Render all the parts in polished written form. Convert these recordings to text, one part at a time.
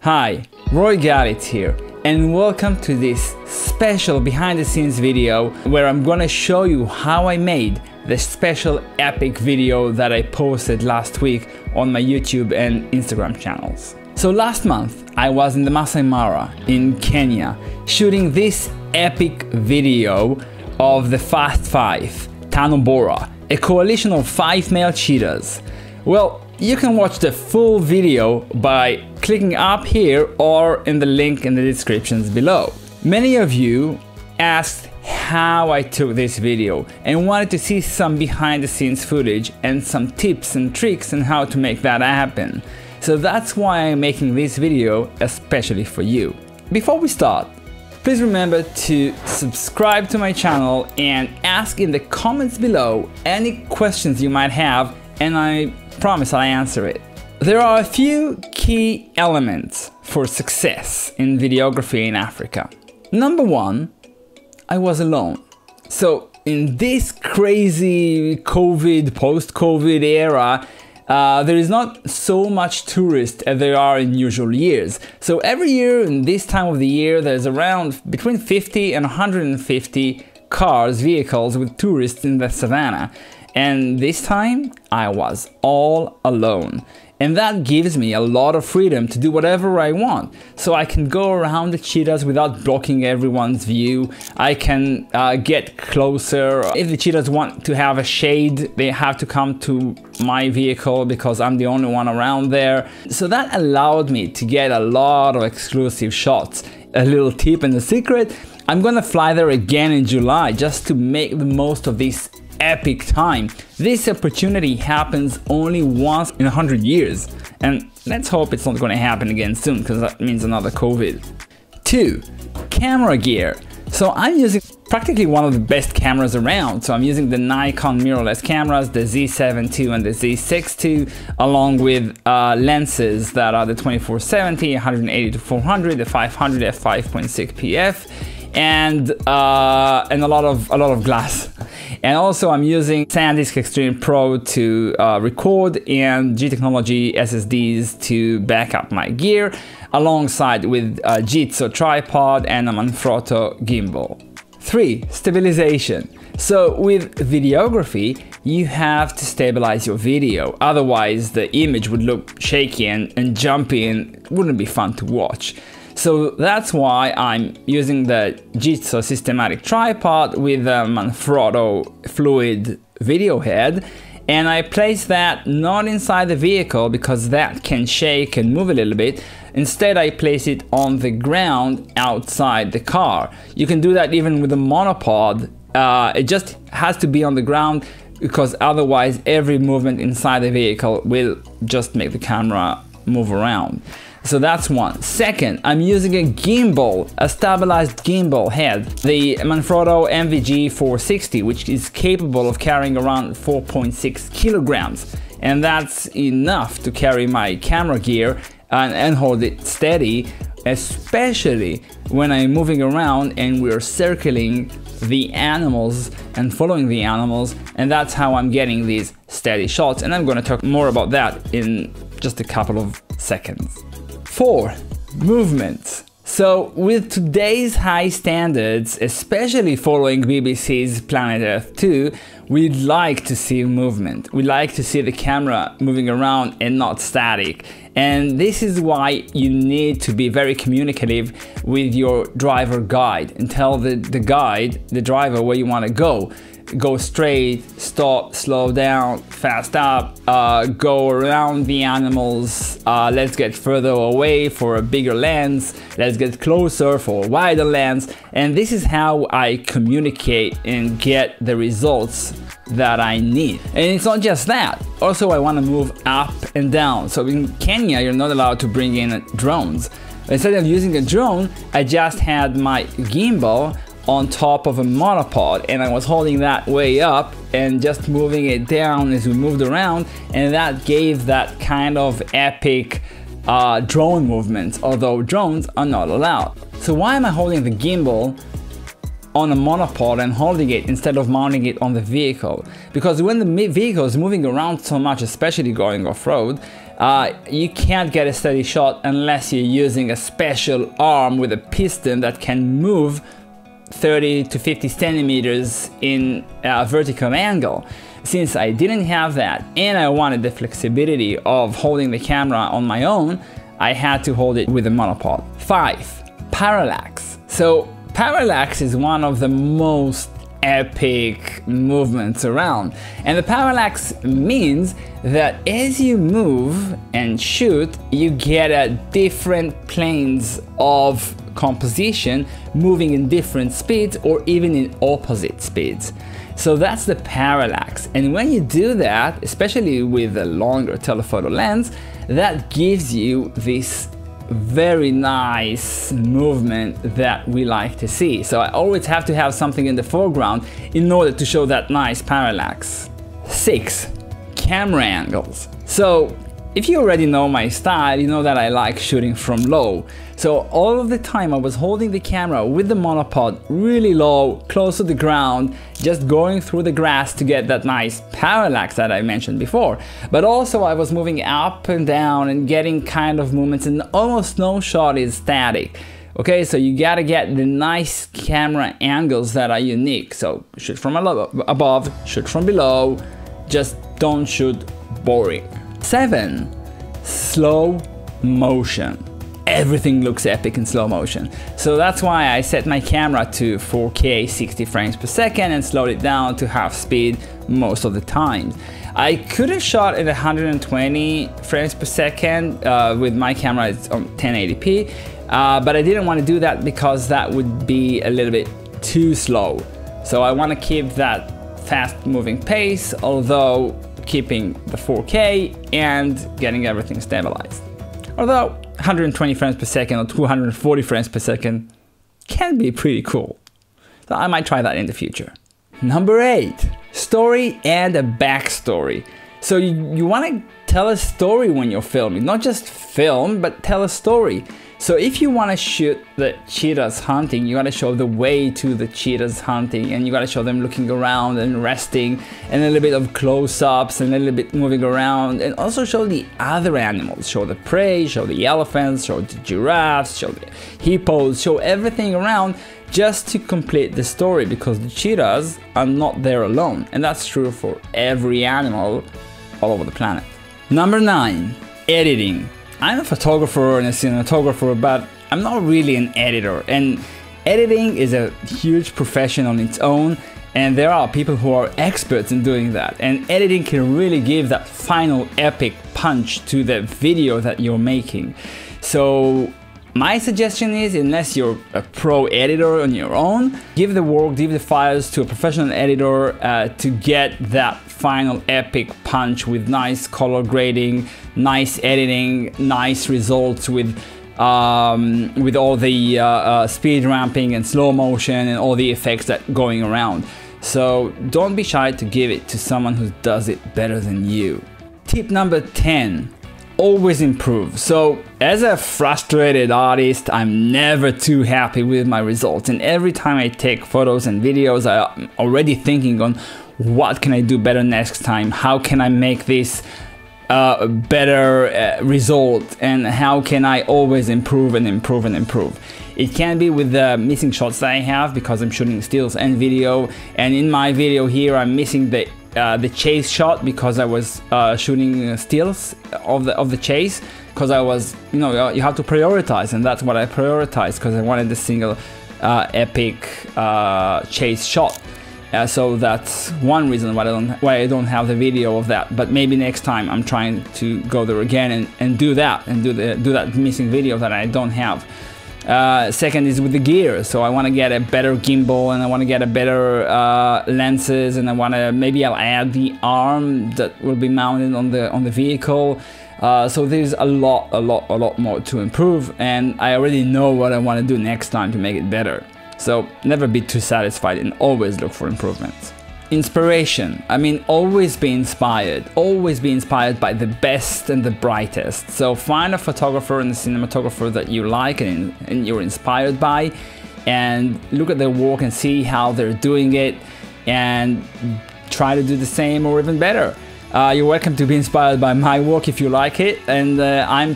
Hi, Roie Galitz here, and welcome to this special behind-the-scenes video where I'm gonna show you how I made the special epic video that I posted last week on my YouTube and Instagram channels. So last month I was in the Masai Mara in Kenya shooting this epic video of the Fast Five, Tano Bora, a coalition of 5 male cheetahs. Well, you can watch the full video by clicking up here or in the link in the descriptions below. Many of you asked how I took this video and wanted to see some behind the scenes footage and some tips and tricks on how to make that happen. So that's why I'm making this video especially for you. Before we start, please remember to subscribe to my channel and ask in the comments below any questions you might have, and I promise I'll answer it. There are a few key elements for success in videography in Africa. Number one, I was alone. So in this crazy post-COVID era, there is not so much tourists as there are in usual years. So every year in this time of the year, there's around between 50 and 150 vehicles with tourists in the savannah. And this time, I was all alone. And that gives me a lot of freedom to do whatever I want. So I can go around the cheetahs without blocking everyone's view. I can get closer. If the cheetahs want to have a shade, they have to come to my vehicle because I'm the only one around there. So that allowed me to get a lot of exclusive shots. A little tip and a secret, I'm gonna fly there again in July just to make the most of this epic time. This opportunity happens only once in 100 years, and let's hope it's not going to happen again soon, because that means another COVID. 2. Camera gear. So I'm using practically one of the best cameras around. So I'm using the Nikon mirrorless cameras, the Z7 II and the Z6 II, along with lenses that are the 24-70, 180-400, the 500 f5.6 PF, and a lot of glass. And also I'm using SanDisk Extreme Pro to record, and G-Technology SSDs to back up my gear, alongside with a Jitsu tripod and a Manfrotto gimbal. 3. Stabilization. So with videography, you have to stabilize your video, otherwise the image would look shaky and jumpy and it wouldn't be fun to watch. So that's why I'm using the Jitsu systematic tripod with a Manfrotto fluid video head, and I place that not inside the vehicle because that can shake and move a little bit. Instead, I place it on the ground outside the car. You can do that even with a monopod. It just has to be on the ground because otherwise every movement inside the vehicle will just make the camera move around. So that's one. Second, I'm using a gimbal, a stabilized gimbal head, the Manfrotto MVG 460, which is capable of carrying around 4.6 kilograms. And that's enough to carry my camera gear and hold it steady, especially when I'm moving around and we're circling the animals and following the animals, and that's how I'm getting these steady shots. And I'm going to talk more about that in just a couple of seconds. 4. Movement. So with today's high standards, especially following BBC's Planet Earth 2, we'd like to see movement. We like to see the camera moving around and not static. And this is why you need to be very communicative with your driver guide and tell the driver, where you want to go. Go straight, stop, slow down, fast up, go around the animals, let's get further away for a bigger lens, let's get closer for a wider lens. And this is how I communicate and get the results that I need. And it's not just that, also I want to move up and down. So in Kenya, you're not allowed to bring in drones. Instead of using a drone, I just had my gimbal on top of a monopod, and I was holding that way up and just moving it down as we moved around, and that gave that kind of epic drone movement, although drones are not allowed. So why am I holding the gimbal on a monopod and holding it instead of mounting it on the vehicle? Because when the vehicle is moving around so much, especially going off-road, You can't get a steady shot unless you're using a special arm with a piston that can move 30 to 50 centimeters in a vertical angle. Since I didn't have that and I wanted the flexibility of holding the camera on my own, I had to hold it with a monopod. 5. Parallax. So parallax is one of the most epic movements around, and the parallax means that as you move and shoot, you get different planes of composition moving in different speeds or even in opposite speeds. So that's the parallax, and when you do that, especially with a longer telephoto lens, that gives you this very nice movement that we like to see. So I always have to have something in the foreground in order to show that nice parallax. 6. Camera angles. So if you already know my style, you know that I like shooting from low. So all of the time I was holding the camera with the monopod really low, close to the ground, just going through the grass to get that nice parallax that I mentioned before. But also I was moving up and down and getting kind of movements, and almost no shot is static. Okay, so you gotta get the nice camera angles that are unique. So shoot from above, shoot from below, just don't shoot boring. 7. Slow motion. Everything looks epic in slow motion. So that's why I set my camera to 4K 60 frames per second and slowed it down to half speed most of the time. I could have shot at 120 frames per second with my camera. It's on 1080p, but I didn't want to do that because that would be a little bit too slow. So I want to keep that fast moving pace, although keeping the 4K and getting everything stabilized. Although 120 frames per second or 240 frames per second can be pretty cool. So I might try that in the future. Number 8, story and a backstory. So you want to tell a story when you're filming, not just film, but tell a story. So if you want to shoot the cheetahs hunting, you got to show the way to the cheetahs hunting, and you got to show them looking around and resting, and a little bit of close-ups and a little bit moving around, and also show the other animals. Show the prey, show the elephants, show the giraffes, show the hippos, show everything around just to complete the story, because the cheetahs are not there alone, and that's true for every animal all over the planet. Number 9, editing. I'm a photographer and a cinematographer, but I'm not really an editor, and editing is a huge profession on its own, and there are people who are experts in doing that, and editing can really give that final epic punch to the video that you're making. So my suggestion is, unless you're a pro editor on your own, give the work, give the files to a professional editor to get that final epic punch with nice color grading, nice editing, nice results with all the speed ramping and slow motion and all the effects that going around. So don't be shy to give it to someone who does it better than you. Tip number 10. Always improve. So as a frustrated artist, I'm never too happy with my results, and every time I take photos and videos, I'm already thinking on what can I do better next time, how can I make this a better result, and how can I always improve and improve and improve. It can be with the missing shots that I have because I'm shooting stills and video, and in my video here I'm missing the chase shot because I was shooting stills of the chase, because I was, you know, you have to prioritize, and that's what I prioritized because I wanted the single epic chase shot. So that's one reason why I don't have the video of that. But maybe next time I'm trying to go there again and do that missing video that I don't have. Second is with the gear. So I want to get a better gimbal, and I want to get a better lenses, and I want to, maybe I'll add the arm that will be mounted on the vehicle. So there's a lot more to improve, and I already know what I want to do next time to make it better. So never be too satisfied and always look for improvements. Inspiration. I mean, always be inspired by the best and the brightest. So find a photographer and a cinematographer that you like and you're inspired by, and look at their work and see how they're doing it, and try to do the same or even better. You're welcome to be inspired by my work if you like it. And I'm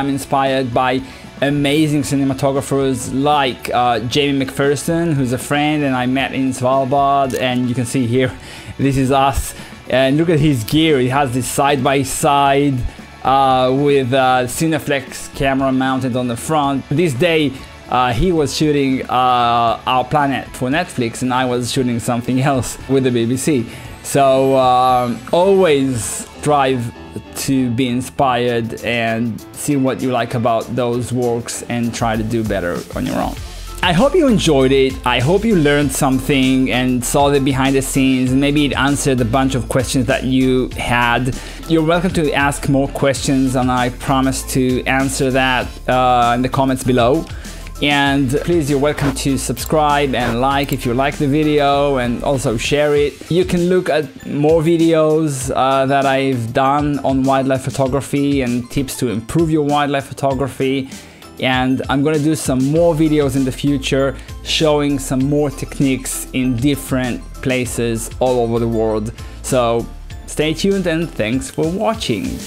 inspired by amazing cinematographers like Jamie McPherson, who's a friend and I met in Svalbard. And you can see here, this is us. And look at his gear. He has this side-by-side with Cineflex camera mounted on the front. This day he was shooting Our Planet for Netflix and I was shooting something else with the BBC. So always strive to be inspired and see what you like about those works and try to do better on your own. I hope you enjoyed it. I hope you learned something and saw the behind the scenes. Maybe it answered a bunch of questions that you had. You're welcome to ask more questions and I promise to answer that in the comments below. And please, you're welcome to subscribe and like if you like the video, and also share it. You can look at more videos that I've done on wildlife photography and tips to improve your wildlife photography. And I'm gonna do some more videos in the future showing some more techniques in different places all over the world. So stay tuned and thanks for watching.